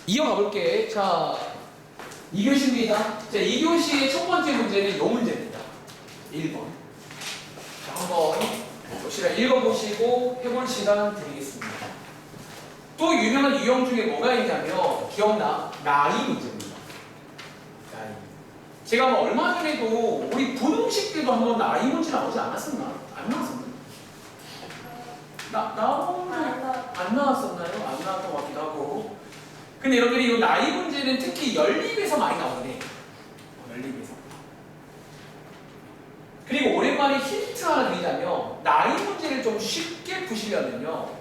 이어가 볼게. 자, 2교시입니다. 자, 2교시의 첫 번째 문제는 요 문제입니다. 1번. 자, 한번 보시라 읽어보시고 해볼 시간 드리겠습니다. 또 유명한 유형 중에 뭐가 있냐면 기억나? 나이 문제입니다. 나이. 제가 뭐 얼마 전에도 우리 분홍식 때도 한번 나이 문제 나오지 않았었나? 안 나왔었나? 안 나왔었나요? 안 나왔던 것 같기도 하고. 근데 여러분들이 이 나이 문제는 특히 연립에서 많이 나오네. 연립에서. 그리고 오랜만에 힌트 하나 드리자면 나이 문제를 좀 쉽게 푸시려면요.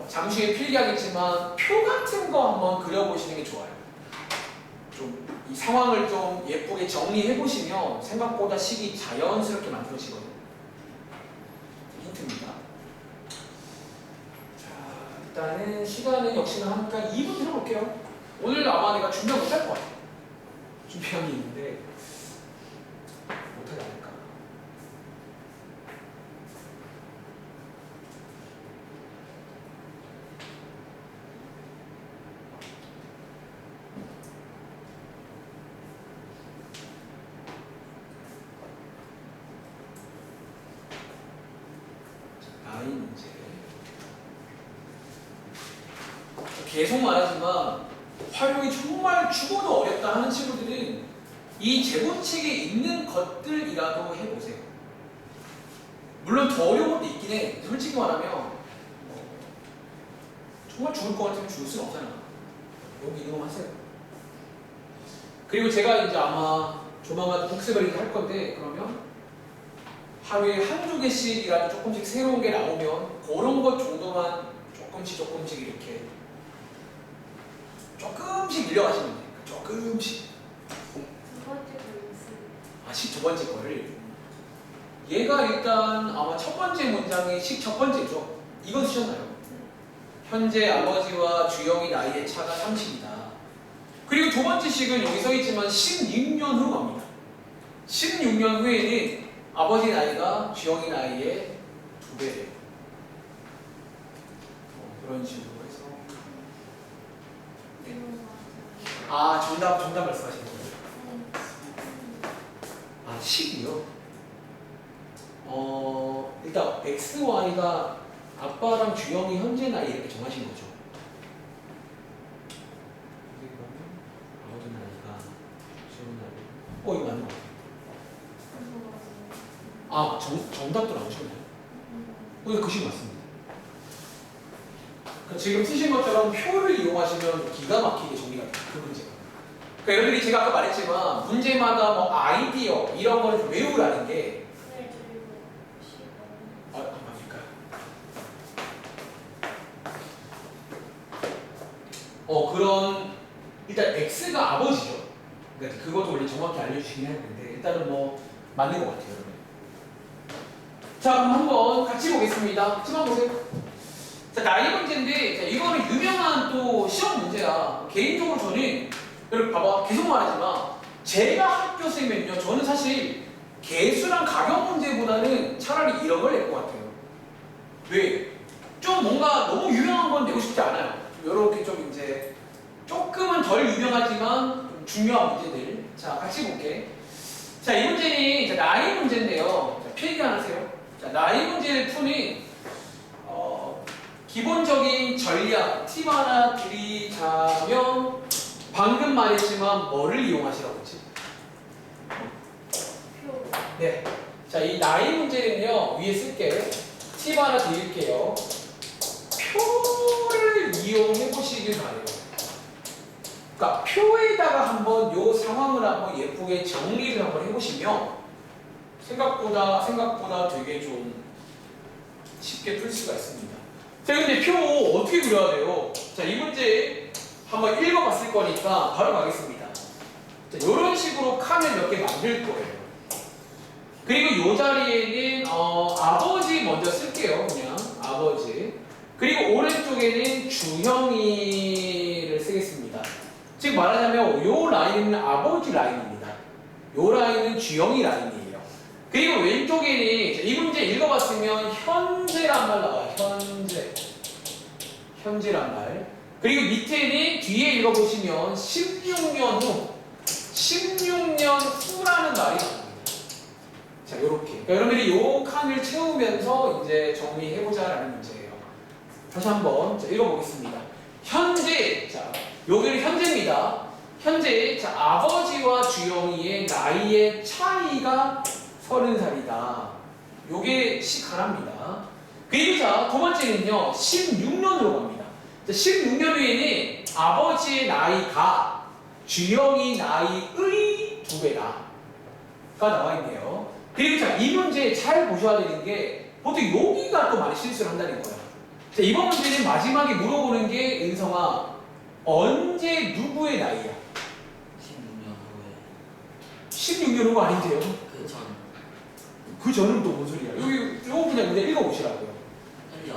잠시 후에 필기하겠지만 표 같은 거 한번 그려보시는 게 좋아요. 좀 이 상황을 좀 예쁘게 정리해 보시면 생각보다 식이 자연스럽게 만들어지거든요. 힌트입니다. 일단은 시간은 역시나 하니까 2분 들어볼게요. 오늘 아마 내가 준비 못할 것 같아요. 준비한 게 있는데 못하지 않을까. 나이 문제. 계속 말하지만 활용이 정말 죽어도 어렵다 하는 친구들은 이 제본책에 있는 것들이라도 해보세요. 물론 더 어려운 것도 있긴 해. 솔직히 말하면 정말 죽을 것 같으면 죽을 수는 없잖아. 여기 있는 것만 하세요. 그리고 제가 이제 아마 조만간 복습을 할 건데 그러면 하루에 한두 개씩이라도 조금씩 새로운 게 나오면 그런 것 정도만 조금씩 이렇게 조금씩 밀려가시면 돼요. 조금씩. 두 번째 거 식 두 번째 거를. 얘가 일단 아마 첫 번째 문장의 식 첫 번째죠. 이거 쓰셨나요? 현재 아버지와 주영이 나이의 차가 30이다. 그리고 두 번째 식은 여기 써 있지만 16년 후 갑니다. 16년 후에는 아버지 나이가 주영이 나이의 2배래요. 그런 식으로 해서. 네. 정답 말씀하시는 거예요? 식이요? 일단 X, Y가 아빠랑 주영이 현재 나이 이렇게 정하신 거죠. 아버지 나이가 주영 나이. 이거 맞는 거 같아요. 정답도 나오셨나요? 이거 그 식 맞습니다. 지금 쓰신 것처럼 표를 이용하시면 기가 막히게 정리가 돼요. 그 문제가. 그러니까 여러분들이 제가 아까 말했지만 문제마다 뭐 아이디어 이런 거를 좀 외우라는 게 맞을까요? 그런 일단 X가 아버지죠. 그러니까 그것도 원래 정확히 알려주시긴 했는데 일단은 뭐 맞는 것 같아요. 여러분. 자 그럼 한번 같이 보겠습니다. 치마 보세요. 자, 나이 문제인데 자, 이거는 유명한 또 시험 문제야. 개인적으로 저는 여러분 봐봐 계속 말하지만 제가 학교 쌤면요 저는 사실 개수랑 가격 문제보다는 차라리 이런 걸 낼 것 같아요. 왜? 좀 뭔가 너무 유명한 건 내고 싶지 않아요. 이렇게 좀 이제 조금은 덜 유명하지만 좀 중요한 문제들. 자 같이 볼게. 자 이 문제는 자, 나이 문제인데요. 자, 필기 하나 하세요. 자 나이 문제를 푸는 기본적인 전략 팁 하나 드리자면 방금 말했지만 뭐를 이용하시라고 했지? 네. 자, 이 나이 문제는요, 위에 쓸게. 팁 하나 드릴게요. 표를 이용해 보시길 바래요. 그러니까 표에다가 한번 요 상황을 한번 예쁘게 정리를 한번 해보시면 생각보다 되게 좀 쉽게 풀 수가 있습니다. 자, 근데 표 어떻게 그려야 돼요? 자, 이 문제 한번 읽어봤을 거니까 바로 가겠습니다. 자, 이런 식으로 칸을 몇 개 만들 거예요. 그리고 이 자리에는 아버지 먼저 쓸게요. 그냥 아버지. 그리고 오른쪽에는 주형이를 쓰겠습니다. 즉 말하자면 이 라인은 아버지 라인입니다. 이 라인은 주형이 라인이에요. 그리고 왼쪽에는 이 문제 읽어봤으면 현재란 말 나와요. 현재란 말. 그리고 밑에는 뒤에 읽어보시면 16년 후, 16년 후라는 말이 나옵니다. 자, 요렇게. 그러니까 여러분들이 요 칸을 채우면서 이제 정리해보자라는 문제예요. 다시 한번 자, 읽어보겠습니다. 현재, 자, 여기는 현재입니다. 현재, 자, 아버지와 주영이의 나이의 차이가 30살이다. 요게 시가랍니다. 그리고 자, 두 번째는요, 16년으로 갑니다. 자, 16년 후에는 아버지의 나이가 주영이 나이의 2배다. 가 나와 있네요. 그리고 자, 이 문제 잘 보셔야 되는 게 보통 여기가 또 많이 실수를 한다는 거예요. 자, 이번 문제는 마지막에 물어보는 게 은성아, 언제 누구의 나이야? 16년 후에 16년 후가 아닌데요. 그 전 그 전은 또 뭔 소리야? 여기 요거 그냥 읽어보시라고요. 현재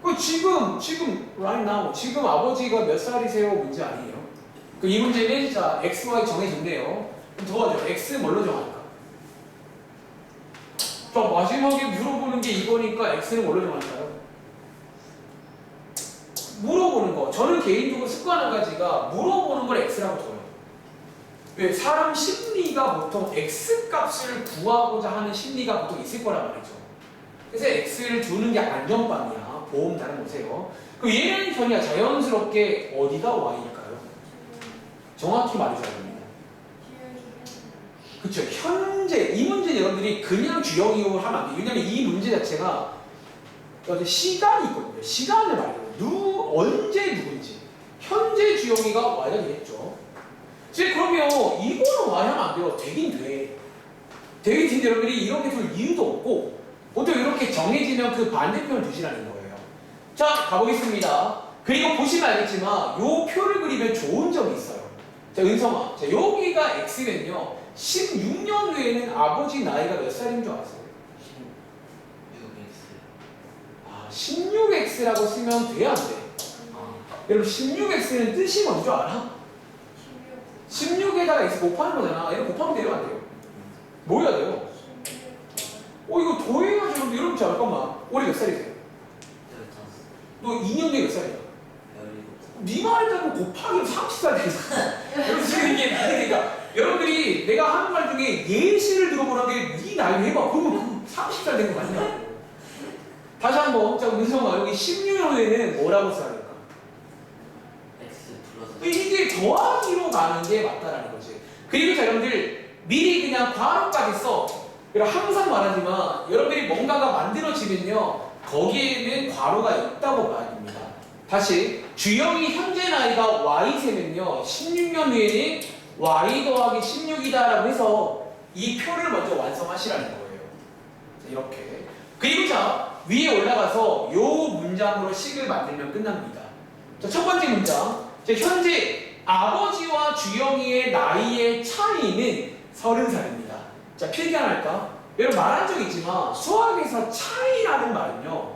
아버지 그 지금 right now 지금 아버지가 몇 살이세요? 문제 아니에요? 그 이 문제는 자 x, y 정해졌네요. 그럼 도와줘. x 뭘로 정할까? 자 마지막에 물어보는 게 이거니까 x는 뭘로 정할까요? 물어보는 거. 저는 개인적으로 습관 한 가지가 물어보는 걸 x라고 둬요. 왜? 사람 심리가 보통 x 값을 구하고자 하는 심리가 보통 있을 거란 말이죠. 그래서 x를 두는 게 안전빵이야. 보험 다른 보세요. 그럼 얘는 그냥 자연스럽게 어디가 y일까요? 정확히 말해줘야 됩니다. 그쵸. 현재 이 문제 여러분들이 그냥 주영이용을 하면 안 돼요. 왜냐면 이 문제 자체가 시간이 있거든요. 시간을 말해요. 언제 누군지. 현재 주영이가 y가 되겠죠. 이제 그러면 이거는 y 하면 안 돼요. 되긴 돼. 되긴 되는데 여러분들이 이렇게 둘 이유도 없고 보통 이렇게 정해지면 그 반대편을 두시라는 거예요. 자, 가보겠습니다. 그리고 보시면 알겠지만 요 표를 그리면 좋은 점이 있어요. 자, 은성아. 자, 여기가 x면요. 16년 후에는 아버지 나이가 몇 살인 줄 아세요? 16x 16x라고 쓰면 돼, 안 돼? 여러분 16x는 뜻이 뭔 줄 알아? 16에다가 x 곱하는 거잖아. 얘는 곱하면 돼요, 안 돼요? 뭐 해야 돼요? 이거 더해야지. 여러분 잠깐만. 올해 몇 살이세요? 너 2년 뒤에 몇 살이야? 17살 네 말에 따르면 곱하기 30살 되겠어. 여러분 지금 이게 그러니까 여러분들이 내가 하는 말 중에 예시를 들어보라게 네 나이 해봐. 그러면 30살 된 거 맞냐? 다시 한번. 자, 은성아 여기 16년 후에는 뭐라고 써야 될까? x 플러스 이게 더하기로 가는 게 맞다라는 거지. 그리고 자, 여러분들 미리 그냥 괄호까지 써. 그리고 항상 말하지만 여러분들이 뭔가가 만들어지면요 거기에는 괄호가 있다고 봐야 됩니다. 다시 주영이 현재 나이가 y세면요 16년 후에는 y 더하기 16이다라고 해서 이 표를 먼저 완성하시라는 거예요. 자, 이렇게. 그리고 자 위에 올라가서 요 문장으로 식을 만들면 끝납니다. 자, 첫 번째 문장. 자, 현재 아버지와 주영이의 나이의 차이는 30살입니다. 자, 필기 하나 할까? 여러분 말한 적 있지만 수학에서 차이라는 말은요.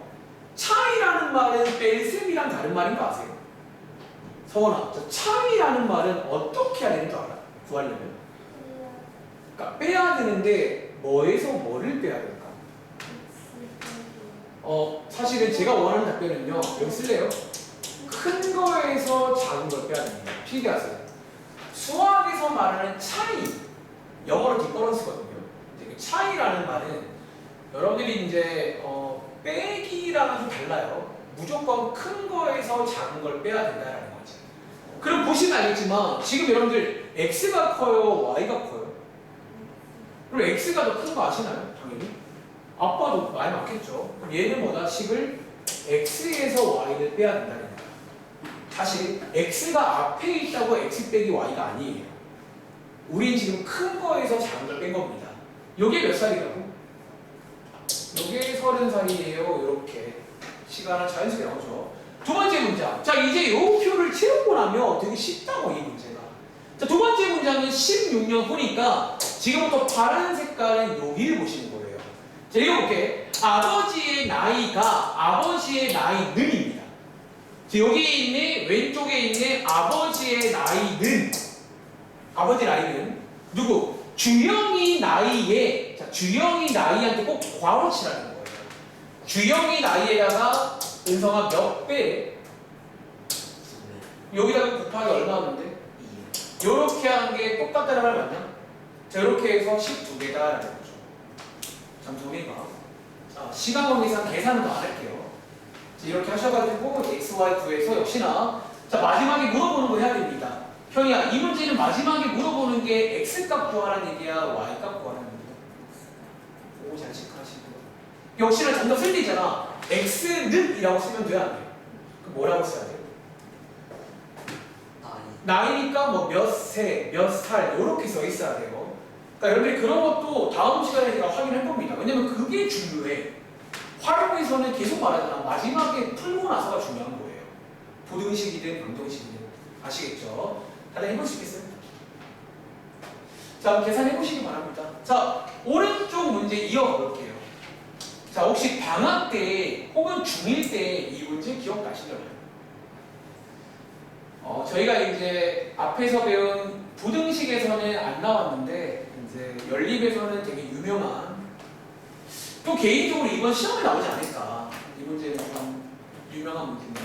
차이라는 말은 뺄셈이랑 다른 말인 거 아세요? 성원아, 저 차이라는 말은 어떻게 해야 되는 줄 알아? 구하려면? 그러니까 빼야 되는데 뭐에서 뭐를 빼야 될까? 사실은 제가 원하는 답변은요. 여기 쓸래요? 큰 거에서 작은 걸 빼야 됩니다. 필기하세요. 수학에서 말하는 차이, 영어로 디퍼런스거든요. 이제 그 차이라는 말은 여러분들이 이제 빼기랑은 좀 달라요. 무조건 큰 거에서 작은 걸 빼야 된다라는 거지. 그럼 보시면 알겠지만 지금 여러분들 x가 커요, y가 커요? 그럼 x가 더 큰 거 아시나요? 당연히. 아빠도 많이 많겠죠. 그럼 얘는 뭐다? 식을 x에서 y를 빼야 된다는 거예요. 다시 x가 앞에 있다고 x 빼기 y가 아니에요. 우린 지금 큰 거에서 작은 걸 뺀 겁니다. 요게 몇 살이라고? 요게 30살이에요. 이렇게 시간은 자연스럽게 나오죠. 두 번째 문장. 자, 이제 요 표를 채우고 나면 되게 쉽다고 이 문제가. 자, 두 번째 문장은 16년 후니까 지금부터 파란 색깔은 여기를 보시는 거예요. 자, 읽어볼게. 아버지의 나이는입니다. 자, 여기에 있는 왼쪽에 있는 아버지의 나이는 누구? 주영이 나이에. 자, 주영이 나이한테 꼭 괄호 치라는 거예요. 주영이 나이에다가 은성아 몇 배? 여기다가 곱하기 얼마 하는데? 2. 요렇게 하는 게 똑같다는 말 맞냐? 자, 이렇게 해서 12개다라는 거죠. 참 정리가. 자, 시간 관계상 계산은 더 안 할게요. 자, 이렇게 하셔가지고 x, y 구해서 역시나 자, 마지막에 물어보는 거 해야 됩니다. 현이야, 이 문제는 마지막에 물어보는 게 x 값 구하라는 얘기야, y 값 구하라는 얘기야. 오, 잘 체크하시고. 역시나 정답 쓸 때 있잖아. x는 이라고 쓰면 돼, 안 돼? 그럼 뭐라고 써야 돼? 나이니까 뭐 몇 세, 몇 살 이렇게 써 있어야 돼요. 그러니까 여러분들이 그런 것도 다음 시간에 제가 확인할 겁니다. 왜냐면 그게 중요해. 활용에서는 계속 말하잖아. 마지막에 풀고 나서가 중요한 거예요. 부등식이든 방정식이든. 아시겠죠? 다들 해볼 수 있겠어요? 자, 계산해 보시기 바랍니다. 자, 오른쪽 문제 이어볼게요. 자, 혹시 방학 때 혹은 중1 때 이 문제 기억나시려나요? 저희가 이제 앞에서 배운 부등식에서는 안 나왔는데 이제 연립에서는 되게 유명한, 또 개인적으로 이번 시험에 나오지 않을까, 이 문제는 참 유명한 문제입니다.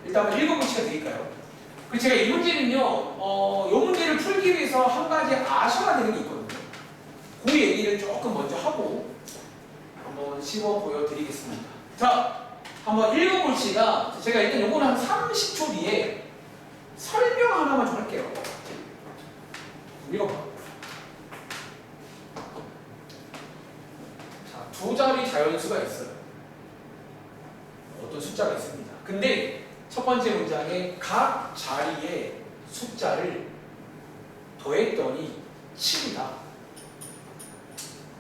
일단 한번 읽어볼 시간 드릴까요? 그리고 제가 이 문제는요, 이 문제를 풀기 위해서 한 가지 아셔야 되는 게 있거든요. 그 얘기를 조금 먼저 하고 한번 씹어 보여드리겠습니다. 자, 한번 읽어봅시다. 제가 일단 요거는 한 30초 뒤에 설명 하나만 좀 할게요. 읽어봐. 자, 두 자리 자연수가 있어요. 어떤 숫자가 있습니다. 근데 첫 번째 문장에 각 자리에 숫자를 더했더니 7이다.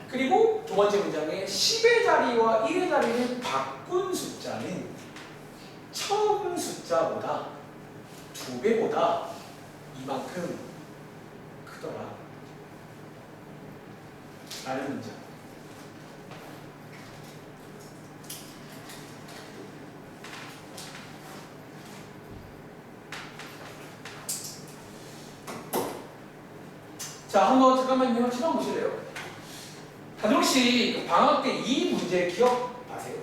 그리고 두 번째 문장에 10의 자리와 1의 자리를 바꾼 숫자는 처음 숫자보다 2배보다 이만큼 크더라. 라는 문장. 자, 한번 잠깐만요. 시간 보실래요? 다들 혹시 방학 때 이 문제 기억나세요?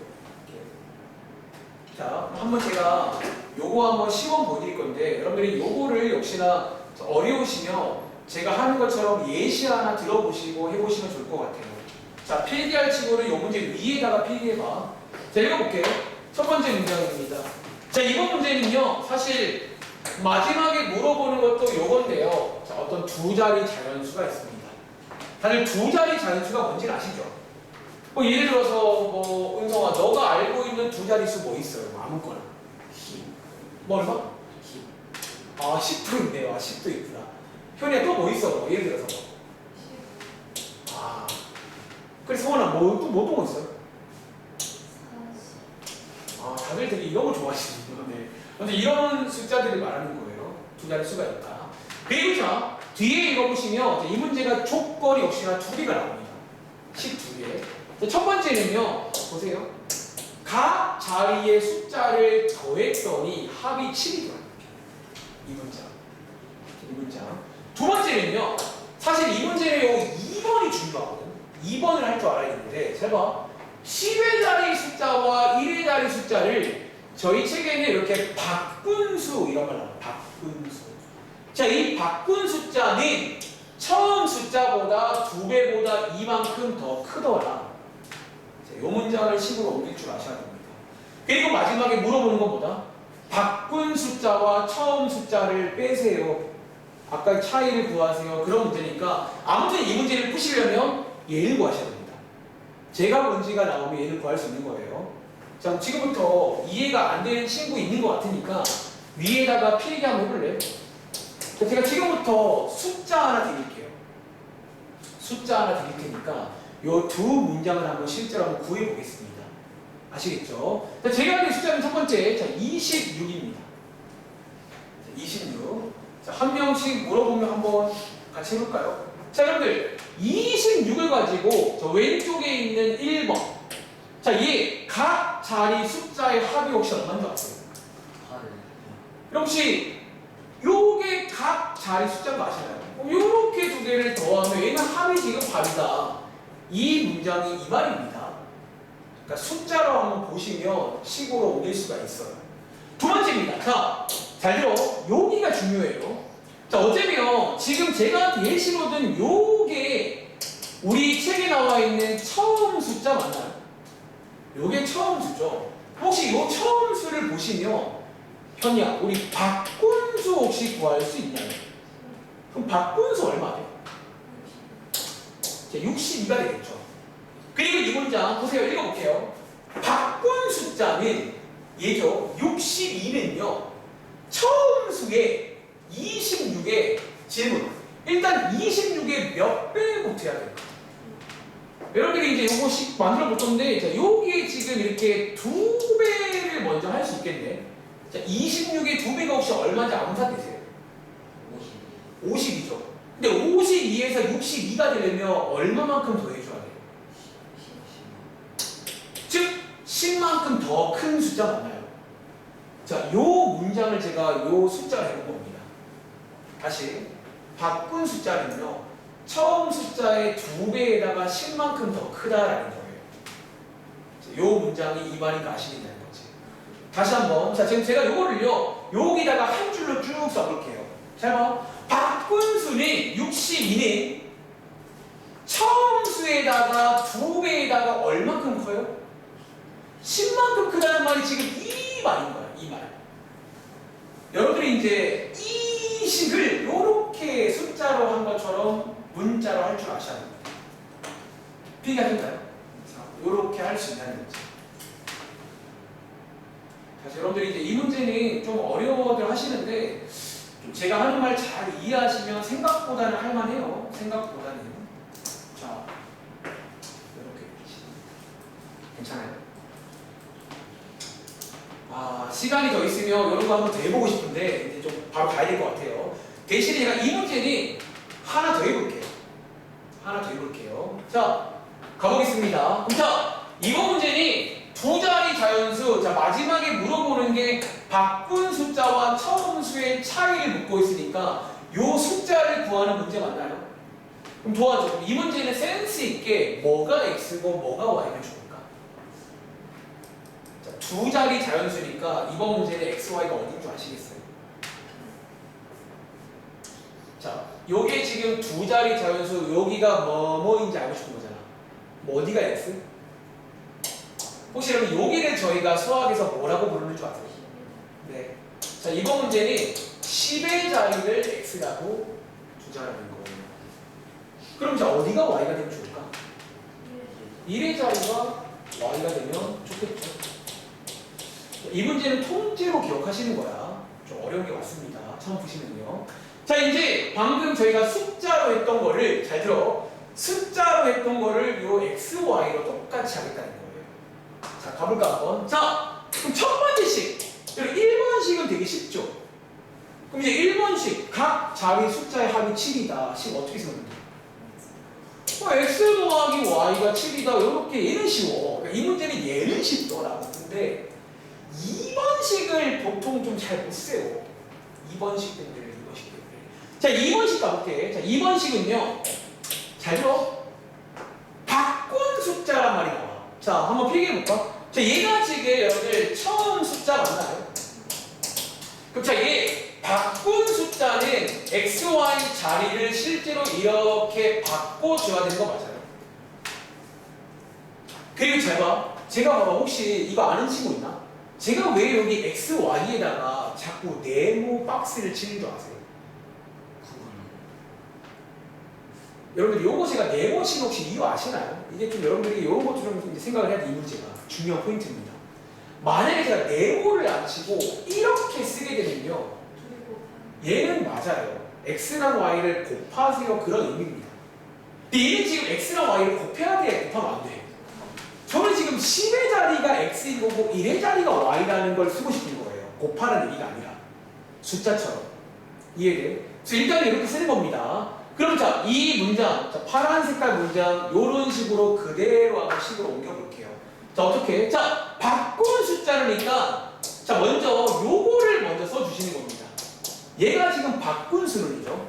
자, 한번 제가 요거 한번 시험 보여드릴 건데 여러분들이 요거를 역시나 어려우시면 제가 하는 것처럼 예시 하나 들어보시고 해보시면 좋을 것 같아요. 자, 필기할 친구는 요 문제 위에다가 필기해봐. 자, 읽어볼게요. 첫 번째 문장입니다. 자, 이번 문제는요, 사실 마지막에 물어보는 것도 요건데요. 자, 어떤 두 자리 자연수가 있습니다. 다들 두 자리 자연수가 뭔지 아시죠? 뭐 예를 들어서 뭐 은성아, 너가 알고 있는 두 자릿수 뭐 있어요? 뭐 아무거나. 10. 뭐 얼마? 10. 아, 10도 있네요. 아, 10도 있구나. 현이야, 또 뭐 있어? 뭐 예를 들어서 뭐. 아, 그래 성원아, 또 뭐 있어요? 40. 아, 다들 되게 이런 거 좋아하시는구나. 네. 근데 이런 숫자들을 말하는 거예요. 두 자릿수가 있다. 그리고 자, 뒤에 읽어보시면 이 문제가 조건이 역시나 두 개가 나옵니다. 12개. 첫 번째는요, 보세요. 각 자리의 숫자를 더했더니 합이 7이더라고요. 이 문장. 이 문장. 두 번째는요, 사실 이 문제는 2번이 중요하거든요. 2번을 할 줄 알아야 되는데, 잘 봐. 10의 자리 숫자와 1의 자리 숫자를 저희 책에는 이렇게 바꾼 수, 이런 말 나와요. 바꾼 수. 자, 이 바꾼 숫자는 처음 숫자보다 2배보다 이만큼 더 크더라. 이 문장을 식으로 옮길 줄 아셔야 됩니다. 그리고 마지막에 물어보는 것보다 바꾼 숫자와 처음 숫자를 빼세요. 아까 차이를 구하세요. 그런 문제니까 아무튼 이 문제를 푸시려면 얘를 구하셔야 됩니다. 제가 뭔지가 나오면 얘를 구할 수 있는 거예요. 자, 지금부터 이해가 안 되는 친구 있는 것 같으니까 위에다가 필기 한번 해볼래요? 제가 지금부터 숫자 하나 드릴게요. 숫자 하나 드릴 테니까 요 두 문장을 한번 실제로 한번 구해 보겠습니다. 아시겠죠? 자, 제가 하는 숫자는 첫 번째, 자, 26입니다. 26. 자, 한 명씩 물어보면 한번 같이 해볼까요? 자, 여러분들 26을 가지고 저 왼쪽에 있는 1번. 자, 얘 각 자리 숫자의 합이 혹시 얼마인 줄 아세요? 8. 그럼 혹시 요게 각 자리 숫자인 거 아시나요? 요렇게 두 개를 더하면 얘는 합이 지금 8이다. 이 문장이 이 말입니다. 그러니까 숫자로 한번 보시면 식으로 옮길 수가 있어요. 두 번째입니다. 자, 잘 들어. 여기가 중요해요. 자, 어쩌면 지금 제가 예시로 든 요게 우리 책에 나와 있는 처음 숫자 맞나요? 요게 처음 수죠. 혹시 요 처음 수를 보시면 현이야, 우리 박분수 혹시 구할 수 있나요? 그럼 박분수 얼마죠? 자, 62가 되겠죠. 그리고 이 문장 보세요. 읽어볼게요. 박분 숫자는 얘죠. 62는요. 처음 수의 26의 질문. 일단 26의 몇 배부터 해야 될까? 여러분들이 이제 요거씩 만들어 볼 건데, 자, 여기에 지금 이렇게 2배를 먼저 할 수 있겠네. 자, 26의 2배가 혹시 얼마인지 암산되세요? 50이죠. 근데 52에서 62가 되려면 얼마만큼 더 해줘야 돼요? 즉, 10만큼 더 큰 숫자 맞나요? 자, 요 문장을 제가 요 숫자로 해본 겁니다. 다시, 바꾼 숫자는요, 처음 숫자의 2배에다가 10만큼 더 크다라는 거예요. 자, 요 문장이 이 말인가 아시겠다는 거지. 다시 한번, 자, 지금 제가 요거를요, 여기다가 한 줄로 쭉 써볼게요. 잘 봐. 바꾼 수는 62는 처음 수에다가 2배에다가 얼만큼 커요? 10만큼 크다는 말이 지금 이 말인 거야, 이 말. 여러분들이 이제 이 식을 이렇게 숫자로 한 것처럼 문자로 할 줄 아셔야 됩니다. 비교가 될까요? 이렇게 할 수 있다는 거죠. 사실 여러분들이 이제 이 문제는 좀 어려워들 하시는데, 좀 제가 하는 말 잘 이해하시면 생각보다는 할만해요. 생각보다는. 자, 이렇게 괜찮아요? 아, 시간이 더 있으면 이런 거 한번 더 해보고 싶은데 이제 좀 바로 가야 될 것 같아요. 대신에 제가 이 문제는 하나 더 해볼게요. 하나 더 해볼게요. 자, 가보겠습니다. 그럼 자, 이번 문제는 두 자리 자연수. 자, 마지막에 물어보는 게 바꾼 숫자와 처음 수의 차이를 묻고 있으니까 요 숫자를 구하는 문제 맞나요? 그럼 도와줘. 이 문제는 센스 있게 뭐가 x고 뭐가 y면 좋을까? 자, 두 자리 자연수니까 이번 문제는 x, y가 어딘 줄 아시겠어요? 자, 요게 지금 두 자리 자연수, 여기가 뭐뭐인지 알고 싶은 거잖아. 뭐 어디가 x? 혹시 여러분 여기를 저희가 수학에서 뭐라고 부르는 줄 아세요? 네. 자, 이번 문제는 10의 자리를 x라고 주자라는 거예요. 그럼 자, 어디가 y가 되면 좋을까? 1의 자리가 y가 되면 좋겠죠. 이 문제는 통째로 기억하시는 거야. 좀 어려운 게 맞습니다. 처음 보시면요. 자, 이제 방금 저희가 숫자로 했던 거를 잘 들어. 숫자로 했던 거를 요 x, y로 똑같이 하겠다는 거예요. 자, 가볼까 한번. 자, 그럼 첫 번째식. 여기 1번식은 되게 쉽죠? 그럼 이제 1번식 각 자리 숫자의 합이 7이다. 식 어떻게 쓰면 돼? x 더하기 y가 7이다. 이렇게 얘는 쉬워. 그러니까 이 문제는 얘는 쉽더라고. 근데 2번식을 보통 좀 잘 못 세워. 2번식 분들, 2번식 분들. 자, 2번식 가볼게. 자, 2번식은요. 잘 들어. 바꾼 숫자란 말이 나와. 자, 한번 필기해볼까? 자, 얘가 지금 여러분들 처음 숫자 맞나요? 그럼 자, 얘 바꾼 숫자는 x, y 자리를 실제로 이렇게 바꿔줘야 되는 거 맞아요? 그리고 잘 봐. 제가 봐봐. 혹시 이거 아는 친구 있나? 제가 왜 여기 x, y에다가 자꾸 네모 박스를 치는 줄 아세요? 여러분들 요거 제가 네모 치는 혹시 이유 아시나요? 이게 좀 여러분들이 이런 것도 좀 이제 생각을 해야 돼. 이 문제가 중요한 포인트입니다. 만약에 제가 네모를 안 치고 이렇게 쓰게 되면요, 얘는 맞아요. x랑 y를 곱하세요, 그런 의미입니다. 근데 얘는 지금 x랑 y를 곱해야 돼, 곱하면 안 돼. 저는 지금 10의 자리가 x인 거고 1의 자리가 y라는 걸 쓰고 싶은 거예요. 곱하는 의미가 아니라 숫자처럼. 이해돼? 그래서 일단 이렇게 쓰는 겁니다. 그럼 자, 이 문장, 자, 파란 색깔 문장 요런 식으로 그대로 한번 식으로 옮겨볼게요. 자, 어떻게? 자, 바꾼 숫자니까 자, 먼저 요거를 먼저 써주시는 겁니다. 얘가 지금 바꾼 수는이죠.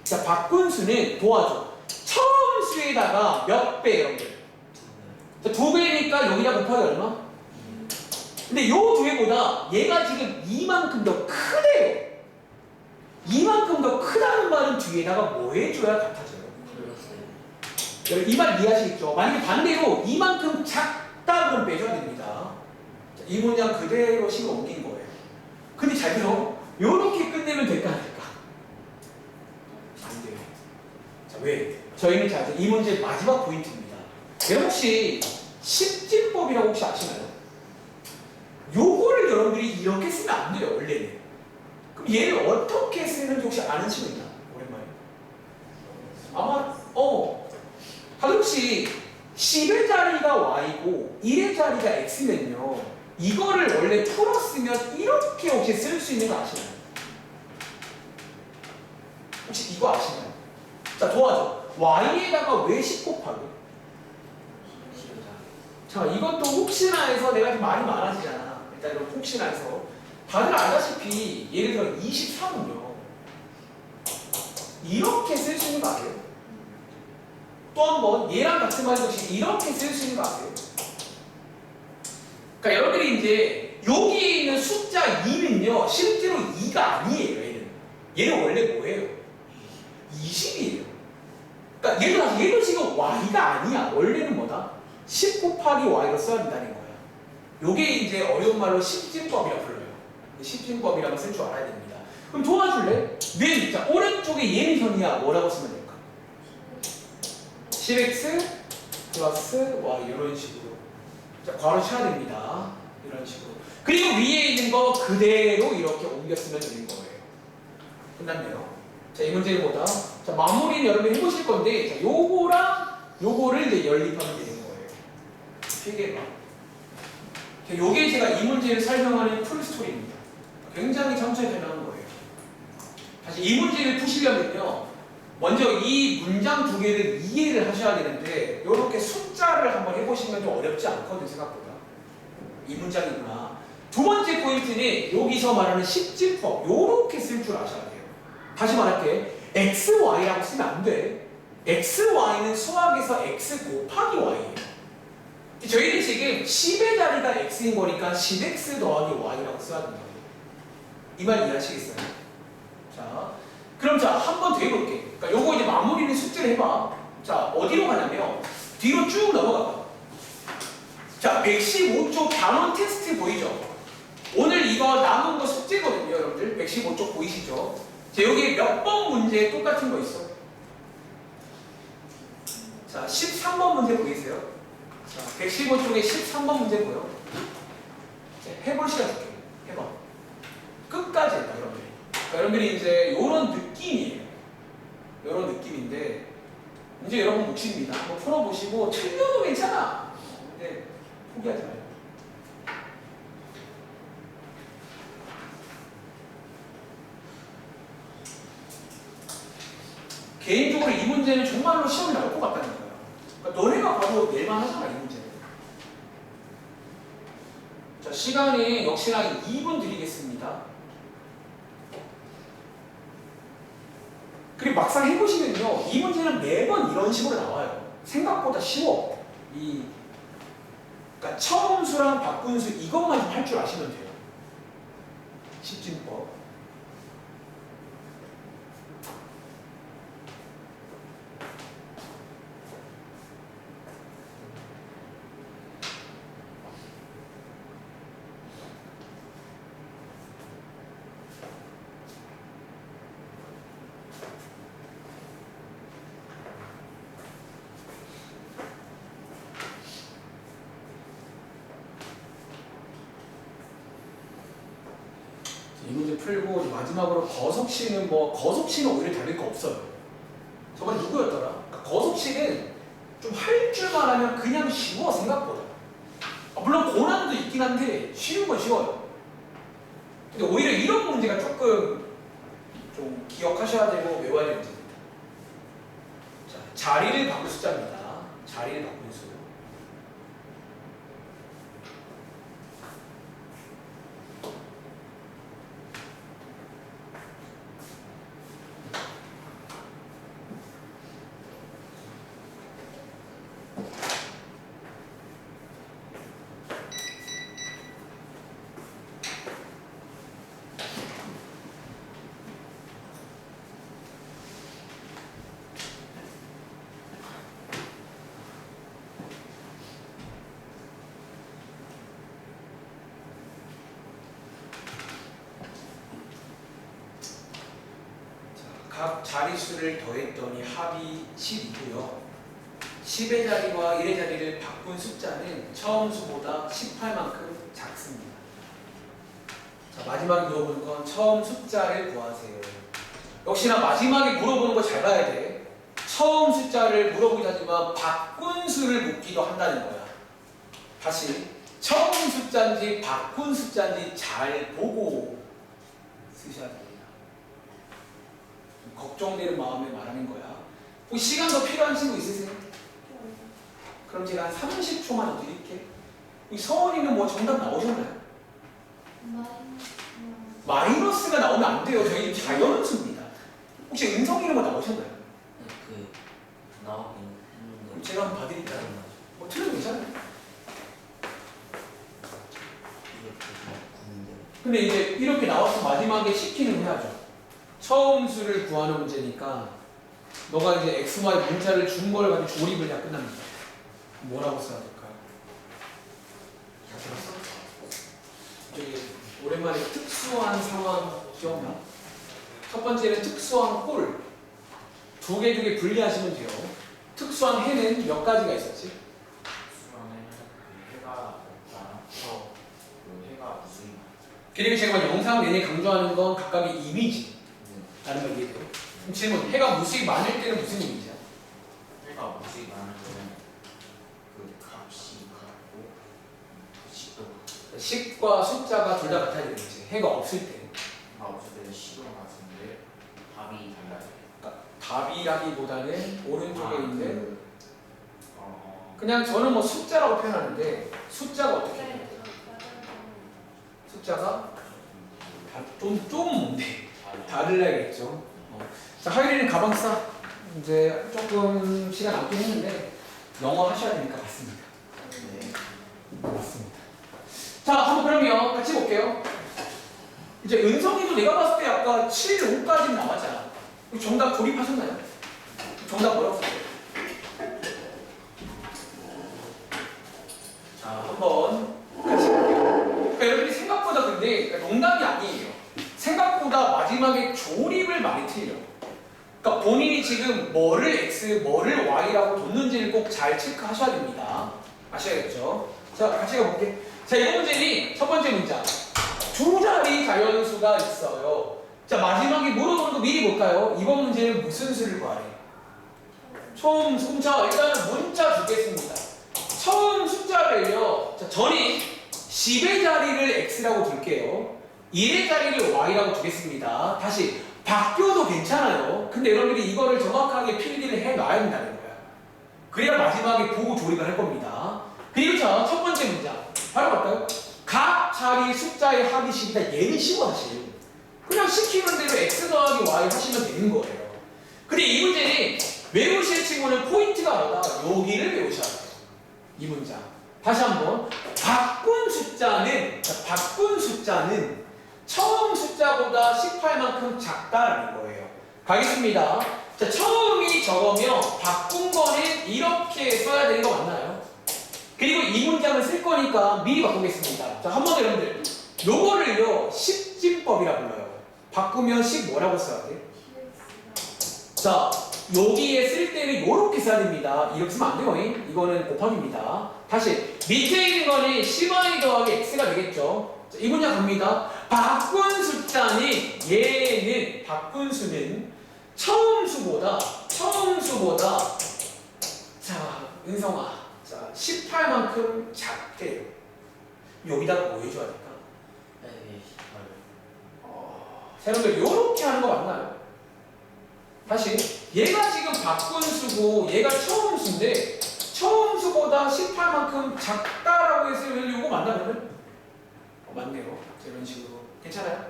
자, 바꾼 수는 도와줘. 처음 수에다가 몇 배, 여러분들? 자, 2배니까 여기다 곱하기 얼마? 근데 요 두 개보다 얘가 지금 이만큼 더 크대요. 이만큼 더 크다는 말은 뒤에다가 뭐 해줘야 같아져요? 플러스 여러분 이 말 이해하시겠죠? 만약에 반대로 이만큼 작다 그럼 빼줘야 됩니다. 자, 이 문장 그대로 식을 옮긴 거예요. 근데 잘 들어. 요렇게 끝내면 될까 안 될까? 안 돼요. 자, 왜? 저희는 자, 이 문제 마지막 포인트입니다. 여러분 혹시 십진법이라고 혹시 아시나요? 요거를 여러분들이 이렇게 쓰면 안 돼요, 원래는. 그럼 얘를 어떻게 쓰는지 혹시 아는 친구 있나? 오랜만에. 아마, 다들 혹시 10의 자리가 y고 1의 자리가 x면요. 이거를 원래 풀었으면 이렇게 혹시 쓸 수 있는 거 아시나요? 혹시 이거 아시나요? 자, 도와줘. y에다가 왜 10 곱하기? 자, 이것도 혹시나 해서 내가 좀 말이 많아지잖아. 일단 이런 혹시나 해서. 다들 알다시피 예를 들어 23은요. 이렇게 쓸 수 있는 거 아세요? 또 한 번 얘랑 같은 말이 혹시 이렇게 쓸 수 있는 거 아세요? 그러니까 여러분들이 이제 여기에 있는 숫자 2는요. 실제로 2가 아니에요. 얘는 원래 뭐예요? 20이에요. 그러니까 얘도 지금 y가 아니야. 원래는 뭐다? 10 곱하기 y로 써야 된다는 거야. 요게 이제 어려운 말로 십진법이라고 불러요. 십진법이라고 쓸 줄 알아야 됩니다. 그럼 도와줄래? 왜? 자, 오른쪽에 얘는 현이야. 뭐라고 쓰면 될까? 10x 플러스 y 이런 식으로. 자, 괄호 쳐야 됩니다. 이런 식으로. 그리고 위에 있는 거 그대로 이렇게 옮겨 쓰면 되는 거예요. 끝났네요. 자, 이 문제는 뭐다? 자, 마무리는 여러분이 해보실 건데, 자, 요거랑 요거를 이제 연립하면 되는 거예요. 필기해봐. 자, 요게 제가 이 문제를 설명하는 풀스토리입니다. 굉장히 천천히 설명하는 거예요. 다시 이 문제를 푸시려면요, 먼저 이 문장 두 개를 이해를 하셔야 되는데, 요렇게 숫자를 한번 해보시면 좀 어렵지 않거든요, 생각보다. 이 문장이구나. 두 번째 포인트는 여기서 말하는 십진법, 요렇게 쓸 줄 아셔야 돼요. 다시 말할게. XY라고 쓰면 안 돼. XY는 수학에서 X 곱하기 Y예요. 저희는 지금 10의 자리가 X인 거니까 10X 더하기 Y라고 써야 된다고. 이 말 이해하시겠어요? 자, 그럼 자, 한 번 더 해볼게. 그러니까 요거 이제 마무리는 숙제를 해봐. 자, 어디로 가냐면, 뒤로 쭉 넘어가봐. 자, 115쪽 단원 테스트 보이죠? 오늘 이거 남은 거 숙제거든요, 여러분들. 115쪽 보이시죠? 자, 여기 몇 번 문제 똑같은 거 있어? 자, 13번 문제 보이세요? 자, 115쪽에 13번 문제 보여? 자, 해볼 시간 줄게. 해봐. 끝까지 해봐, 여러분들이. 그러니까 여러분들이 이제 요런 느낌이에요. 요런 느낌인데, 이제 여러분 묻힙니다. 한번 풀어보시고, 틀려도 괜찮아. 근데 포기하지 말고. 개인적으로 이 문제는 정말로 시험이 나올 것 같다는 거야. 그러니까 너네가 봐도 낼만 하잖아, 이 문제는. 자, 시간이 역시나 2분 드리겠습니다. 그리고 막상 해보시면요, 이 문제는 매번 이런 식으로 나와요. 생각보다 쉬워. 그러니까 처음수랑 바꾼수 이것만 좀 할 줄 아시면 돼요. 십진법. 이 문제 풀고 마지막으로 거석씨는 거석씨는 오히려 다를 거 없어요. 저번에 누구였더라? 그러니까 거석씨는 좀 할 줄만 하면 그냥 쉬워, 생각보다. 물론 고난도 있긴 한데 쉬운 건 쉬워요. 근데 오히려 이런 문제가 조금 좀 기억하셔야 되고 외워야 되는 문제입니다. 자, 자리를 바꿀 숫자입니다. 자리를 바꾸는 수. 각 자릿수를 더했더니 합이 10이고요. 10의 자리와 1의 자리를 바꾼 숫자는 처음 수보다 18만큼 작습니다. 자, 마지막에 물어보는 건 처음 숫자를 구하세요. 역시나 마지막에 물어보는 거 잘 봐야 돼. 처음 숫자를 물어보기도 하지만 바꾼 수를 묻기도 한다는 거야. 다시 처음 숫자인지 바꾼 숫자인지 잘 보고 쓰셔야 됩니다. 걱정되는 마음에 말하는 거야. 혹시 시간 더 필요한 친구 있으세요? 그럼 제가 한 30초만 더 드릴게. 우리 서원이는 뭐 정답 나오셨나요? 마이너스가 나오면 안 돼요. 저희 자연수입니다. 혹시 은성이는 뭐 나오셨나요? 그 나오긴 그럼 했는데 제가 한번 봐드릴까요? 뭐 틀려도 괜찮아요. 근데 이제 이렇게 나와서 마지막에 시키는 해야죠. 처음 수를 구하는 문제니까 너가 이제 x, y 문자를 준 걸 가지고 조립을 해야 끝납니다. 뭐라고 써야 될까요? 잘 들었어? 저기 오랜만에 특수한 상황 기억나? 첫 번째는 특수한 꼴. 두 개 분리하시면 돼요. 특수한 해는 몇 가지가 있었지? 수학에는 해가 없다. 그 해가 무슨 그리고 제가 영상 내내 강조하는 건 각각의 이미지라는 걸 얘기해요. 그럼 질문, 해가 무수히 많을 때는 무슨 이미지야? 해가 무슨 많은 거는 그 값이 같고 그 식도 식과 숫자가 둘 다 같아야 되는 거지. 해가 없을 때. 해가 없을 때는 식도 같은데 답이 달라요. 그러니까 답이라기보다는 오른쪽에 있는 어, 그냥 저는 뭐 숫자라고 표현하는데 숫자가 어떻게 해요? 숫자가 좀 다르려겠죠. 자, 하율이는 가방 싸. 이제 조금 시간 남긴 했는데 영어 하셔야 될 것 같습니다. 네. 맞습니다. 자, 한번 그러면 같이 볼게요. 이제 은성이도 내가 봤을 때 아까 7, 5까지 나왔잖아. 정답 조립하셨나요? 정답 뭐라고 썼어요? 자, 한번 같이 볼게요. 그러니까 여러분이 생각보다 근데 그러니까 농담이 아니에요. 생각보다 마지막에 조립을 많이 틀려. 그러니까 본인이 지금 뭐를 x, 뭐를 y라고 뒀는지를 꼭 잘 체크하셔야 됩니다. 아셔야겠죠? 자, 같이 가볼게. 자, 이 문제는 첫 번째 문장. 두 자리 자연수가 있어요. 자, 마지막에 물어보는 거 미리 볼까요? 이번 문제는 무슨 수를 구하래? 처음 숫자, 일단은 문자 주겠습니다. 처음 숫자를요. 자, 저는 10의 자리를 x라고 둘게요. 1의 자리를 y라고 두겠습니다. 다시 바뀌어도 괜찮아요. 근데 여러분들이 이거를 정확하게 필기를 해놔야 된다는 거야. 그래야 마지막에 보고 조립을 할 겁니다. 그리고 자, 첫 번째 문장 바로 갈까요? 각 자리 숫자의 합이 10이다. 얘는 쉬워 사실. 그냥 시키는 대로 x 더하기 y 하시면 되는 거예요. 근데 이 문제는 외우실 친구는 포인트가 뭐다? 여기를 외우셔야 돼요. 이 문장. 다시 한번. 바꾼 숫자는 처음 숫자보다 18만큼 작다라는 거예요. 가겠습니다. 자, 처음이 저거면 바꾼 거는 이렇게 써야 되는 거 맞나요? 그리고 이 문장을 쓸 거니까 미리 바꾸겠습니다. 자, 한 번 더 여러분들. 요거를요, 십진법이라 불러요. 바꾸면 10 뭐라고 써야 돼? 자, 여기에 쓸 때는 요렇게 써야 됩니다. 이렇게 쓰면 안 돼요. 이거는 곱하기입니다. 다시 밑에 있는 거는 10y 더하기 x가 되겠죠. 자, 이 문장 갑니다. 바꾼 숫자는 얘는 바꾼 수는 처음 수보다 자, 은성아, 자, 18만큼 작대요. 여기다가 뭐 해줘야 될까? 네, 여러분들 요렇게 하는 거 맞나요? 다시 얘가 지금 바꾼 수고 얘가 처음 수인데 처음 수보다 18만큼 작다라고 했으면 요거 맞나 그러면? 맞네요. 이런 식으로 괜찮아요?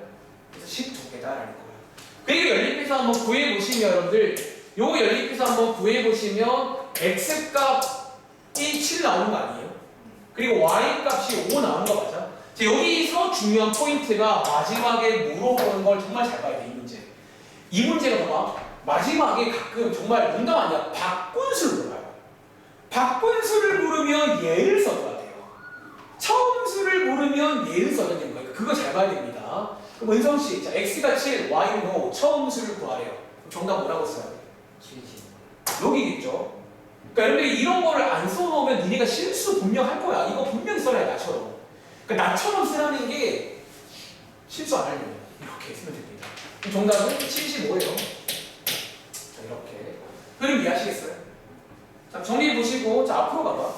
그래서 12개다라는 거예요. 그리고 연립해서 한번 구해보시면 여러분들 요거 연립해서 한번 구해보시면 x 값이 7 나오는 거 아니에요? 그리고 y 값이 5 나오는 거 맞아? 자, 여기서 중요한 포인트가 마지막에 물어보는 걸 정말 잘 봐야 돼. 이 문제. 이 문제가 봐봐. 마지막에 가끔 정말 농담 아니야. 바꾼 수를 물어요. 바꾼 수를 물으면 얘를 써줘야 돼요. 처음 수를 물으면 얘를 써야 되는 거예요. 그거 잘 봐야 됩니다. 그럼 은성씨, 자, x가 7, y는 5, 처음 수를 구하래요. 정답 뭐라고 써야 돼? 70. 여기겠죠. 그러니까 여러분들이 이런 거를 안 써놓으면 니네가 실수 분명 할 거야. 이거 분명히 써야 해, 나처럼. 그러니까 나처럼 쓰라는 게 실수 안 하려고 이렇게 쓰면 됩니다. 그럼 정답은 75예요. 자, 이렇게. 흐름 이해하시겠어요? 자, 정리해보시고, 자, 앞으로 가봐.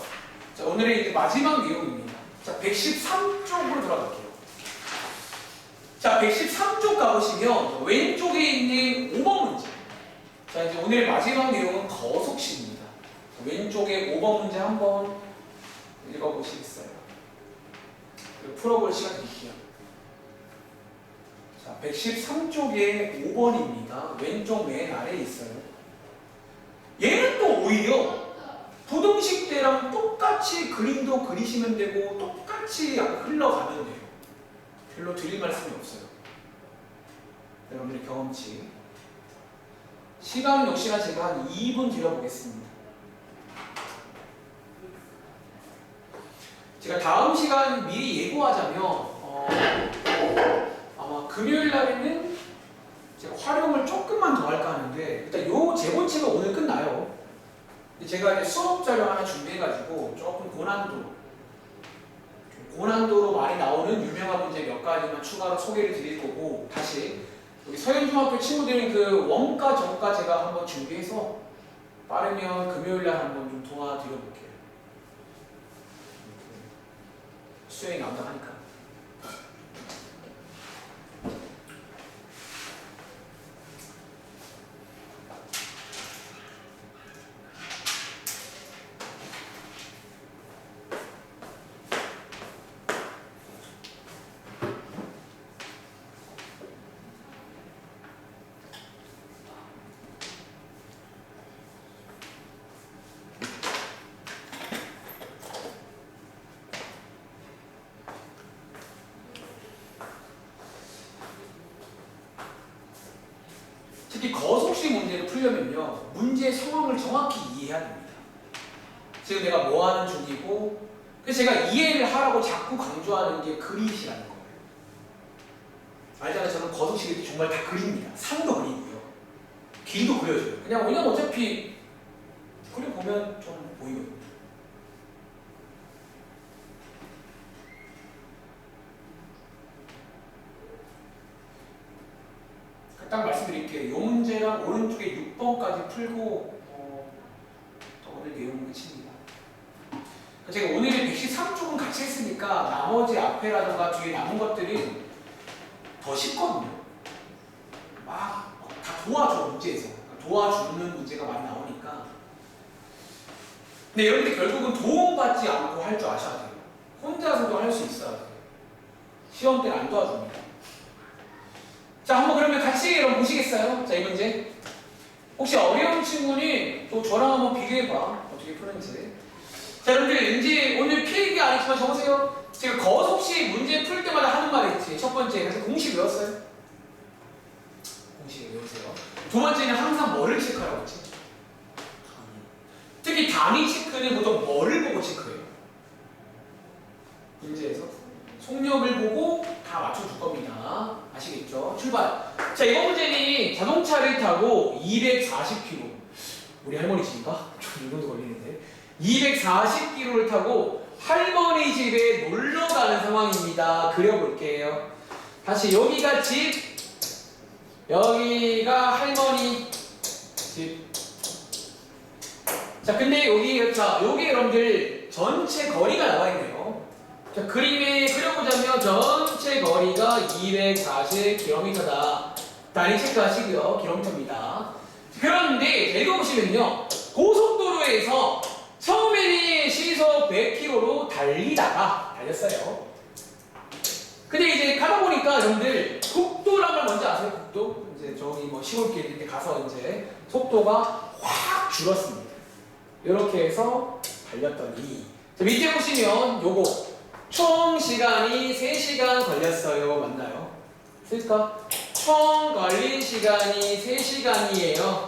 자, 오늘의 이제 마지막 내용입니다. 자, 113쪽으로 들어갈게요. 자, 113쪽 가보시면 왼쪽에 있는 5번 문제. 자, 이제 오늘의 마지막 내용은 거속식입니다. 왼쪽에 5번 문제 한번 읽어보시겠어요? 그리고 풀어볼 시간 드릴게요. 자, 113쪽에 5번입니다. 왼쪽 맨 아래에 있어요. 얘는 또 오히려 부등식 때랑 똑같이 그림도 그리시면 되고 똑같이 약간 흘러가면 돼요. 별로 드릴 말씀이 없어요. 여러분들의 경험치. 시간 역시나 제가 한 2분 드려보겠습니다. 제가 다음 시간 미리 예고하자면 아마 금요일 날에는 제가 활용을 조금만 더 할까 하는데 일단 요 제본체가 오늘 끝나요. 근데 제가 이제 수업 자료 하나 준비해가지고 조금 고난도로 많이 나오는 유명한 문제 몇 가지만 추가로 소개를 드릴 거고 다시 우리 서현중학교 친구들은 그 원가 정가 제가 한번 준비해서 빠르면 금요일 날 한번 좀 도와드려 볼게요. 수행이 나온다 하니까. 특히 거속식 문제를 풀려면요 문제의 상황을 정확히 이해해야 됩니다. 지금 내가 뭐 하는 중이고 그래서 제가 이해를 하라고 자꾸 강조하는 게 그리시라는 거예요. 알잖아요. 저는 거속식을 정말 다 그립니다. 산도 그리고요 길도 그려줘요. 왜냐면 어차피 그려보면 좀 보이거든요. 딱 말씀드릴게요. 이 문제랑 오른쪽에 6번까지 풀고 오늘 내용은 끝입니다. 제가 오늘은 113쪽은 같이 했으니까 나머지 앞에라든가 뒤에 남은 것들은 더 쉽거든요. 막 다 도와줘 문제에서. 도와주는 문제가 많이 나오니까. 근데 여러분들 결국은 도움받지 않고 할 줄 아셔야 돼요. 혼자서도 할 수 있어야 돼요. 시험 때는 안 도와줍니다. 자, 한번 그러면 같이 여러분 보시겠어요? 자, 이 문제. 혹시 어려운 친구는 또 저랑 한번 비교해봐. 어떻게 푸는지. 자, 여러분들 이제 오늘 필기 안 했지만 적으세요. 제가 거속식 문제 풀 때마다 하는 말이 있지. 첫 번째, 그래서 공식 외웠어요? 공식 외우세요. 두 번째는 항상 뭐를 체크하라고 했지? 특히 단위 체크는 보통 뭐를 보고 체크해요? 문제에서 속력을 보고 다 맞춰줄 겁니다. 아시겠죠? 출발. 자, 이번 문제는 자동차를 타고 240km. 우리 할머니 집인가? 좀 이 정도 걸리는데. 240km를 타고 할머니 집에 놀러 가는 상황입니다. 그려볼게요. 다시 여기가 집, 여기가 할머니 집. 자, 근데 여기 여러분들 전체 거리가 나와 있네요. 자, 그림에 그려보자면 전체 거리가 240km다. 단위 체크하시고요. 킬로미터입니다. 그런데 읽어보시면요. 고속도로에서 처음에는 시속 100km로 달렸어요. 근데 이제 가다 보니까 여러분들 국도란 말 뭔지 아세요? 국도? 이제 저기 뭐 시골길 이렇게 가서 이제 속도가 확 줄었습니다. 이렇게 해서 달렸더니 자, 밑에 보시면 요거 총 시간이 3시간 걸렸어요. 맞나요? 쓸까? 총 걸린 시간이 3시간이에요.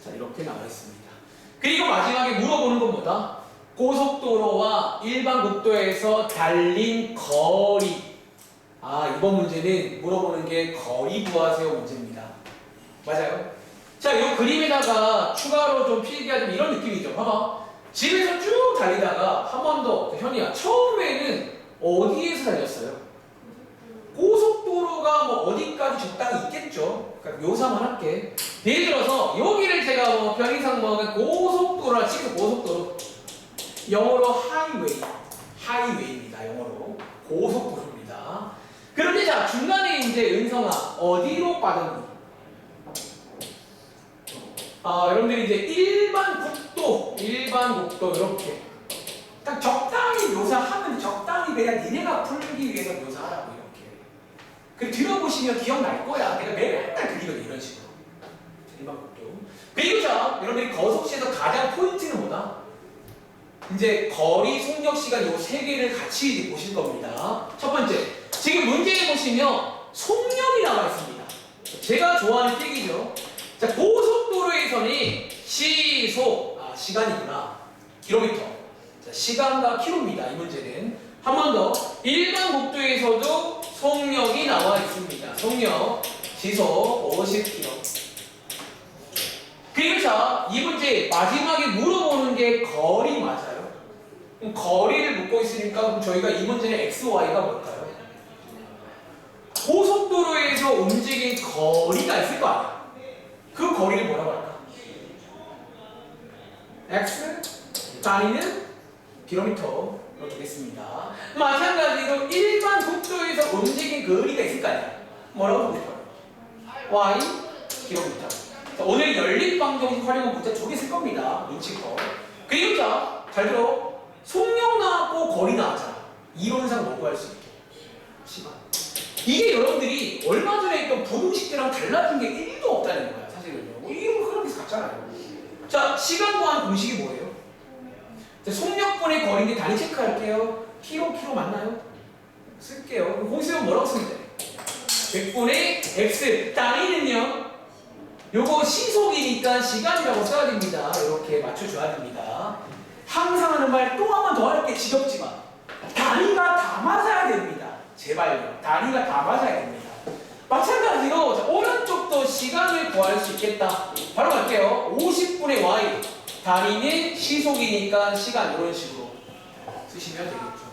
자, 이렇게 나와 있습니다. 그리고 마지막에 물어보는 건 뭐다? 고속도로와 일반 국도에서 달린 거리. 아, 이번 문제는 물어보는 게 거리 구하세요 문제입니다. 맞아요? 자, 이 그림에다가 추가로 좀 필기하자면 이런 느낌이죠. 봐봐. 집에서 쭉 달리다가 한 번 더, 현이야, 처음에는 어디에서 달렸어요? 고속도로가 뭐 어디까지 적당히 있겠죠. 그러니까 묘사만 할게. 예를 들어서 여기를 제가 뭐 편의상 뭐 고속도로라 치고 고속도로, 영어로 하이웨이입니다. 영어로 고속도로입니다. 그런데 자, 중간에 이제 은성아 어디로 빠졌니? 여러분들이 이제 일반 국도 이렇게 딱 적당히 묘사하면 적당히 그냥 니네가 풀기 위해서 묘사하라고 이렇게. 그 들어보시면 기억날 거야. 내가 맨날 그리거든 이런 식으로. 일반 국도. 그리고 자, 여러분들이 거속시에서 가장 포인트는 뭐다? 이제 거리, 속력, 시간 요 세 개를 같이 보실 겁니다. 첫 번째, 지금 문제에 보시면 속력이 나와 있습니다. 제가 좋아하는 필기죠. 자, 고속도로에서는 시속, 시간이구나. 킬로미터. 자, 시간과 킬로입니다. 이 문제는. 한 번 더. 일반 국도에서도 속력이 나와 있습니다. 속력, 시속 50km. 그리고 자, 이 문제 마지막에 물어보는 게 거리 맞아요. 그럼 거리를 묻고 있으니까 그럼 저희가 이 문제는 x, y가 뭘까요? 고속도로에서 움직인 거리가 있을 거 아니야. 그 거리를 뭐라고 할까? x 단위는 킬로미터로 되겠습니다. 마찬가지로 일반 국도에서 움직인 거리가 있을 거 아니야. 뭐라고 부를까요? y 킬로미터. 자, 오늘 연립방정식 활용은 문자 두 개 쓸 겁니다. 눈치껏. 그리고 자, 잘 들어. 속력 나왔고 거리 나왔잖아. 이론상 뭐 구할 수 있게? 시간. 이게 여러분들이 얼마 전에 있던 부등식들랑 달라진 게 1도 없다는 거야. 사실은요. 이거 그런 게 같잖아요. 자, 시간 구하는 공식이 뭐예요? 자, 속력분의 거리인데 단위 체크할게요. 킬로 맞나요? 쓸게요. 공식은 뭐라고 쓰면 돼? 100분의 x. 단위는요? 요거 시속이니까 시간이라고 써야 됩니다. 이렇게 맞춰줘야 됩니다. 항상 하는 말 또 한 번 더 할게. 지겹지만 단위가 다 맞아야 됩니다. 제발요. 단위가 다 맞아야 됩니다. 마찬가지로 자, 오른쪽도 시간을 구할 수 있겠다. 바로 갈게요. 50분의 y. 단위는 시속이니까 시간 이런 식으로 쓰시면 되겠죠.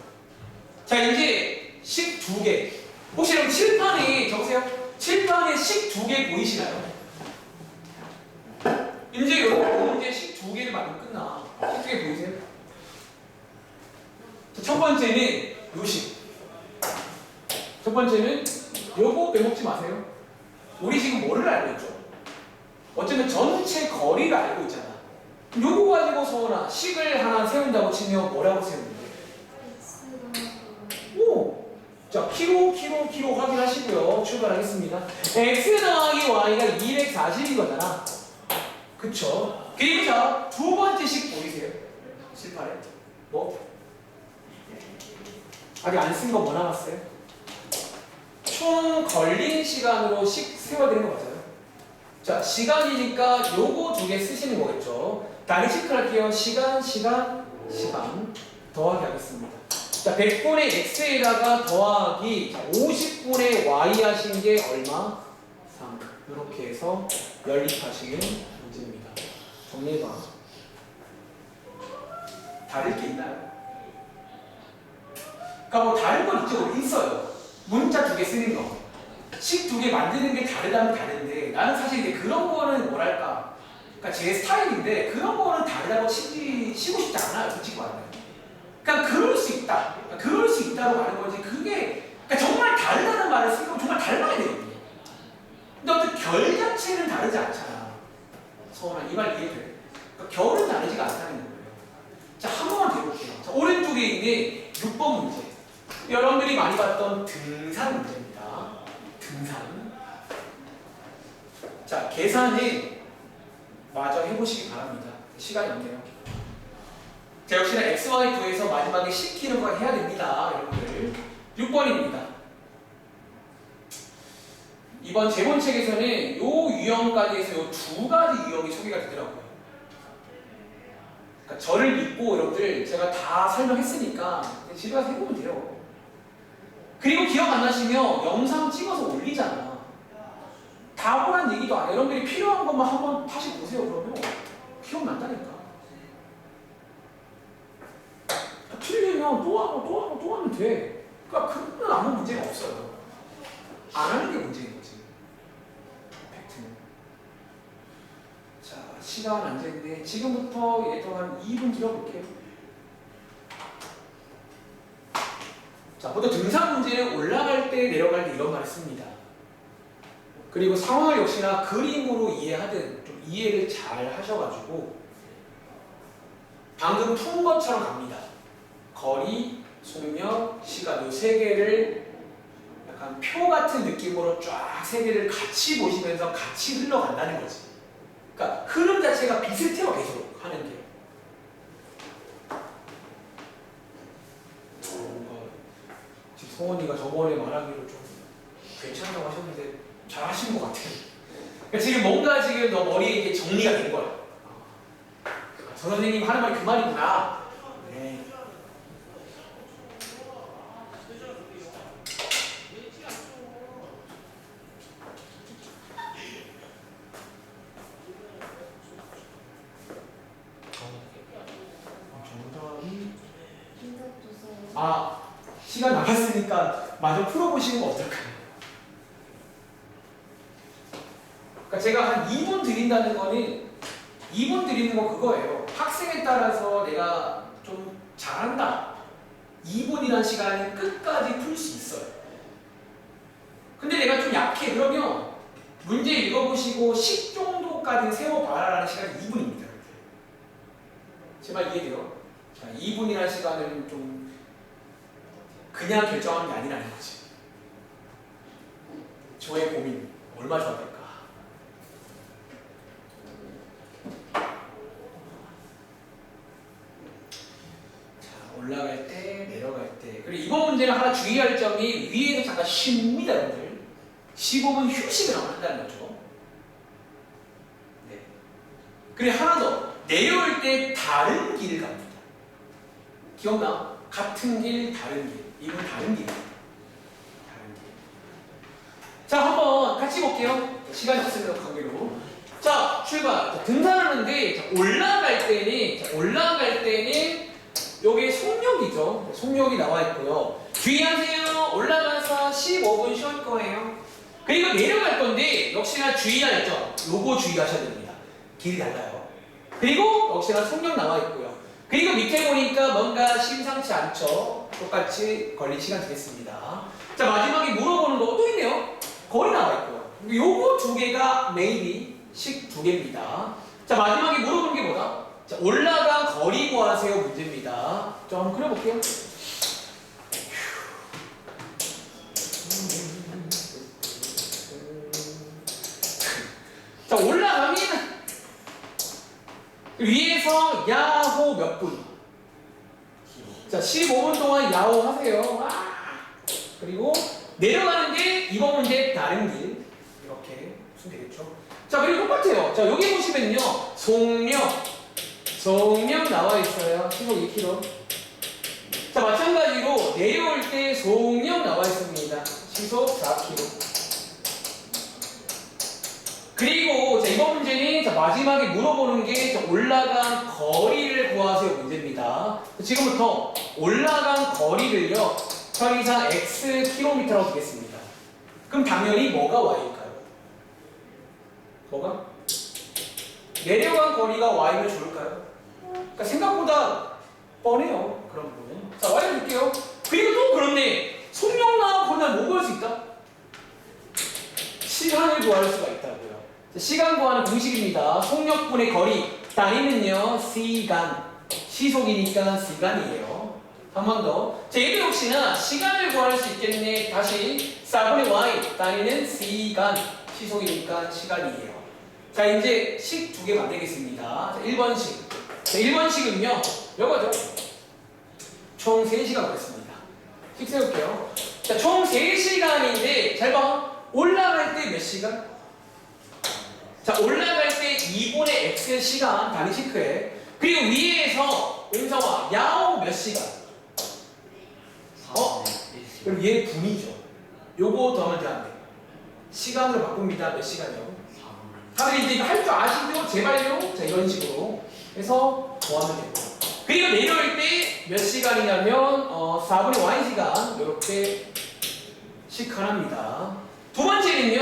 자, 이제 식 2개. 혹시 여러분 칠판에 적으세요. 칠판에 식 2개 보이시나요? 이제 여러분 이제 식 2개를 만들면 끝나. 식 2개 보이세요? 자, 첫 번째는 요식. 첫 번째는 요거 빼먹지 마세요. 우리 지금 뭐를 알고 있죠? 어쩌면 전체 거리를 알고 있잖아. 요거 가지고 서원아 식을 하나 세운다고 치면 뭐라고 세우는데? 오! 자, 킬로 확인하시고요. 출발하겠습니다. x 더하기 y가 240인 거잖아. 그쵸? 그리고 자, 두 번째 식 보이세요? 칠판에. 뭐? 아직 안 쓴 거 뭐 남았어요? 총 걸린 시간으로 식 세워드리는 거 맞아요? 자, 시간이니까 요거 두 개 쓰시는 거겠죠? 단위 체크할게요. 시간 더하기 하겠습니다. 자, 100분의 x에다가 더하기 50분의 y 하신 게 얼마? 3. 이렇게 해서 연립하시는 문제입니다. 정리해봐. 다를 게 있나요? 그러니까 뭐 다른 건 이쪽으로 있어요. 문자 두 개 쓰는 거. 식 두 개 만드는 게 다르다면 다른데 나는 사실 이제 그런 거는 뭐랄까, 그러니까 제 스타일인데 그런 거는 다르다고 치고 싶지 않아요. 솔직히 말하면. 그러니까 그럴 수 있다. 그러니까 그럴 수 있다고 말하는 거지. 그게 그러니까 정말 다르다는 말을 쓰면 정말 닮아야 되거든요. 근데 어떤 결 자체는 다르지 않잖아. 서원아, 이 말 이해돼? 그러니까 결은 다르지가 않다는 거예요. 자, 한 번만 더 해볼게요. 자, 오른쪽에 있는 6번 문제. 여러분들이 많이 봤던 등산 문제입니다. 등산. 자, 계산은 마저 해보시기 바랍니다. 시간이 없네요. 자, 역시나 x, y 구에서 마지막에 시키는 걸 해야 됩니다. 여러분들. 6번입니다. 이번 제본책에서는 요 유형까지 해서 요 두 가지 유형이 소개가 되더라고요. 그러니까 저를 믿고 여러분들 제가 다 설명했으니까 집에 가서 해보면 돼요. 그리고 기억 안 나시면 영상 찍어서 올리잖아. 다 보란 얘기도 안 해. 여러분들이 필요한 것만 한번 다시 보세요. 그러면 기억난다니까. 틀리면 또 하면 돼. 그러니까 그건 아무 문제가 없어요. 안 하는 게 문제인 거지. 팩트는. 자, 시간 안 됐네. 지금부터 얘도 한 2분 길어볼게요. 자, 보통 등산 문제는 올라갈 때 내려갈 때 이런 말을 씁니다. 그리고 상황을 역시나 그림으로 이해하든 좀 이해를 잘 하셔가지고 방금 푼 것처럼 갑니다. 거리, 속력, 시간 이 세 개를 약간 표 같은 느낌으로 쫙 세 개를 같이 보시면서 같이 흘러간다는 거지. 그러니까 흐름 자체가 비슷해요. 계속 하는 게. 지금 성원이가 저번에 말하기로 좀 괜찮다고 하셨는데 잘 하신 것 같아요. 그러니까 지금 뭔가 지금 너 머리에 이게 정리가 된 거야. 저 선생님 하는 말이 그 말이구나. 네. 정답이 정답 주세요. 아, 시간 남았으니까 마저 풀어보시는 거 어떨까요? 그러니까 제가 한 2분 드린다는 거는 2분 드리는 거 그거예요. 학생에 따라서 내가 좀 잘한다. 2분이라는 시간은 끝까지 풀 수 있어요. 근데 내가 좀 약해. 그러면 문제 읽어보시고 10 정도까지 세워봐라라는 시간이 2분입니다. 제발 이해돼요? 자, 2분이라는 시간은 좀 그냥 결정하는 게 아니라는 거지. 저의 고민 얼마 줘야 될까? 자, 올라갈 때, 내려갈 때. 그리고 이번 문제는 하나 주의할 점이 위에서 잠깐 쉽니다, 여러분들. 15분 휴식을 한다는 거죠. 네. 그리고 하나 더. 내려올 때 다른 길을 갑니다. 기억나? 같은 길, 다른 길. 이건 다른 길입니다. 다른 길. 자, 한번 같이 볼게요. 시간이 없으면 관계로. 자, 출발. 자, 등산하는데 자, 올라갈 때는 여기 속력이죠. 속력이 나와 있고요. 주의하세요. 올라가서 15분 쉴 거예요. 그리고 내려갈 건데 역시나 주의할 점. 요거 주의하셔야 됩니다. 길이 달라요. 그리고 역시나 속력 나와 있고요. 그리고 밑에 보니까 뭔가 심상치 않죠. 똑같이 걸린 시간 되겠습니다. 자, 마지막에 물어보는 거 또 있네요. 거리 나와 있고요. 요거 두 개가 maybe 식 두 개입니다. 자, 마지막에 물어보는 게 뭐다? 자, 올라간 거리 구하세요 문제입니다. 자, 한번 그려볼게요. 자, 올라가면 위에서 야호 몇 분? 자, 15분 동안 야호 하세요. 그리고 내려가는데 이번 문제 다른 길 이렇게 쓰면 되겠죠. 자, 그리고 똑같아요. 자, 여기 보시면요, 속력 나와 있어요. 시속 2km. 자, 마찬가지로 내려올 때 속력 나와 있습니다. 시속 4km. 그리고 자, 이번 문제는 자, 마지막에 물어보는 게 자, 올라간 거리를 구하세요 문제입니다. 지금부터 올라간 거리를요, 처리상 x 킬로미터라고 두겠습니다. 그럼 당연히 뭐가 y일까요? 뭐가? 내려간 거리가 y면 좋을까요? 그러니까 생각보다 뻔해요. 그런 부분은. 자, y를 줄게요. 그리고 또 그렇네. 속력 나와보면 뭐 구할 수 있다? 시간을 구할 수가 있다고요. 자, 시간 구하는 공식입니다. 속력분의 거리. 단위는요, 시간. 시속이니까 시간이에요. 한 번 더. 자, 얘도 역시나 시간을 구할 수 있겠네. 다시 4분의 y. 단위는 시간. 시속이니까 시간이에요. 자, 이제 식 두 개 만들겠습니다. 자, 1번식. 자, 1번식은요, 요거죠. 총 3시간 하겠습니다. 식 세울게요. 자, 총 3시간인데, 잘 봐. 올라갈 때 몇 시간? 자, 올라갈 때 2분의 x 시간, 단위 시크에. 그리고 위에서, 은성아, 야호 몇 시간? 그리고 얘 분이죠. 요거 더하면 돼, 안 돼? 시간으로 바꿉니다. 몇 시간이요? 4분. 다들 이제 이거 할 줄 아시죠? 제발요? 자, 이런 식으로 해서 더하면 되고. 그리고 내려올 때 몇 시간이냐면 4분의 y시간 이렇게 씩 하나입니다. 두 번째는요.